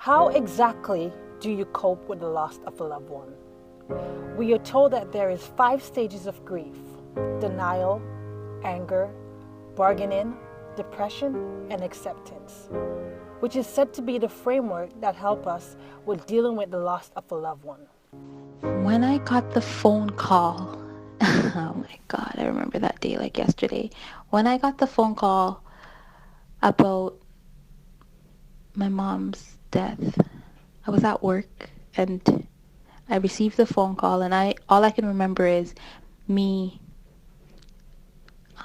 How exactly do you cope with the loss of a loved one? We are told that there is 5 stages of grief: denial, anger, bargaining, depression, and acceptance, which is said to be the framework that help us with dealing with the loss of a loved one. When I got the phone call, oh my God, I remember that day like yesterday. When I got the phone call about my mom's death, I was at work and I received the phone call, and all I can remember is me.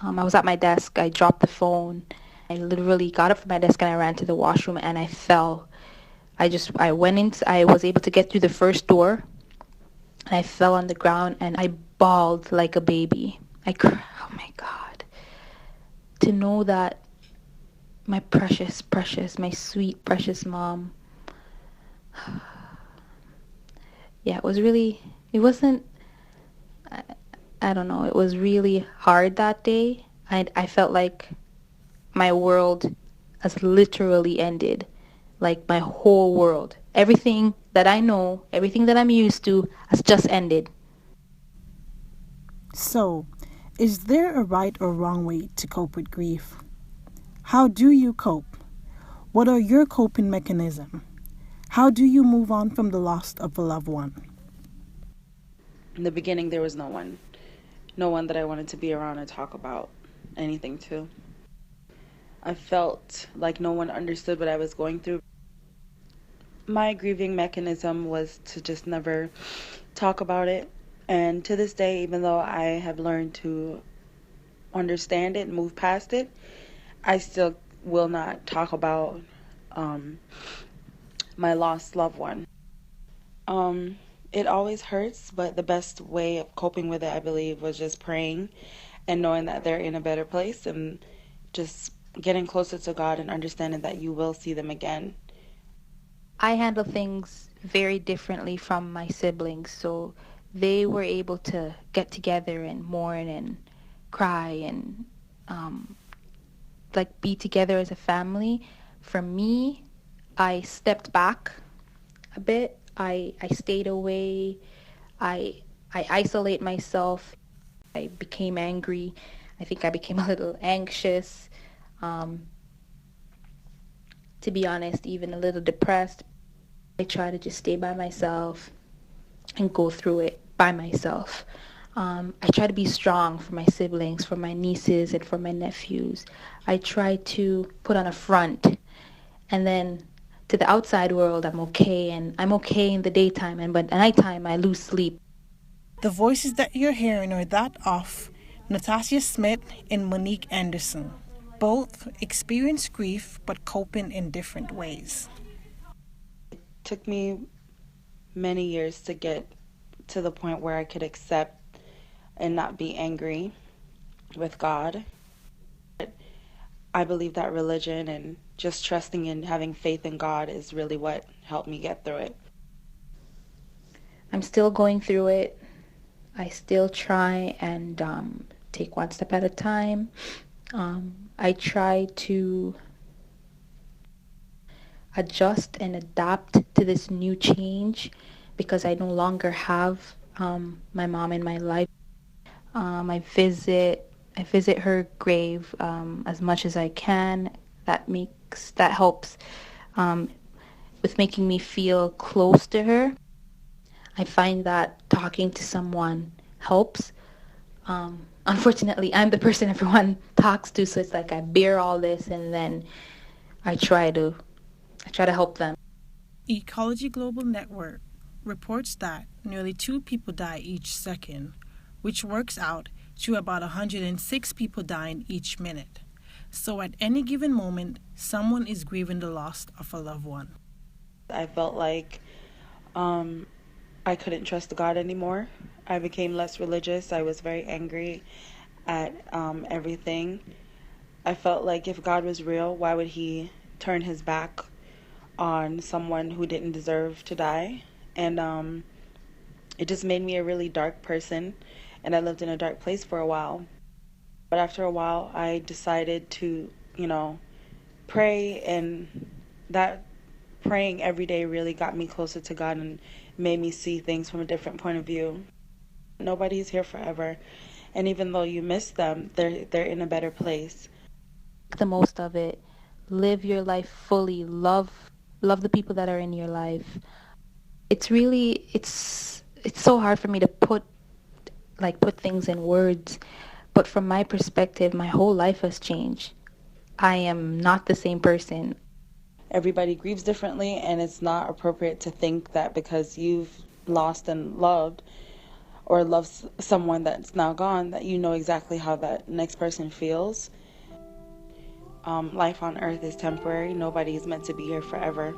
I was at my desk. I dropped the phone. I literally got up from my desk and I ran to the washroom and I fell. I went in. I was able to get through the first door, and I fell on the ground and I bawled like a baby. Oh my God. To know that my precious, precious, my sweet, precious mom, yeah, it wasn't, I, I don't know, it was really hard that day. I felt like my world has literally ended. Like my whole world. Everything that I know, everything that I'm used to has just ended. So, is there a right or wrong way to cope with grief? How do you cope? What are your coping mechanisms? How do you move on from the loss of a loved one? In the beginning, there was no one that I wanted to be around and talk about anything to. I felt like no one understood what I was going through. My grieving mechanism was to just never talk about it. And to this day, even though I have learned to understand it and move past it, I still will not talk about um, my lost loved one. It always hurts, but the best way of coping with it, I believe, was just praying and knowing that they're in a better place and just getting closer to God and understanding that you will see them again. I handle things very differently from my siblings, so they were able to get together and mourn and cry and um, like be together as a family. For me, I stepped back a bit. I stayed away. I isolate myself. I became angry. I think I became a little anxious. Um, to be honest, even a little depressed. I try to just stay by myself and go through it by myself. I try to be strong for my siblings, for my nieces, and for my nephews. I try to put on a front, and then to the outside world, I'm okay, and I'm okay in the daytime, but at nighttime, I lose sleep. The voices that you're hearing are that of Natasha Smith and Monique Anderson. Both experience grief but coping in different ways. Took me many years to get to the point where I could accept and not be angry with God. I believe that religion and just trusting and having faith in God is really what helped me get through it. I'm still going through it. I still try and take one step at a time. I try to adjust and adapt to this new change because I no longer have my mom in my life. I visit her grave as much as I can. That helps um, with making me feel close to her. I find that talking to someone helps. Unfortunately, I'm the person everyone talks to, so it's like I bear all this and then I try to help them. Ecology Global Network reports that nearly 2 people die each second, which works out to about 106 people dying each minute. So at any given moment, someone is grieving the loss of a loved one. I felt like I couldn't trust God anymore. I became less religious. I was very angry at everything. I felt like if God was real, why would He turn His back on someone who didn't deserve to die? And it just made me a really dark person, and I lived in a dark place for a while. But after a while, I decided to, pray, and that Praying every day really got me closer to God and made me see things from a different point of view. Nobody's here forever, and even though you miss them, they're in a better place. The most of it. Live your life fully. Love the people that are in your life. It's so hard for me to put things in words, but from my perspective, my whole life has changed. I am not the same person. Everybody grieves differently, and it's not appropriate to think that because you've lost and loved or loves someone that's now gone that you know exactly how that next person feels. Life on earth is temporary. Nobody is meant to be here forever.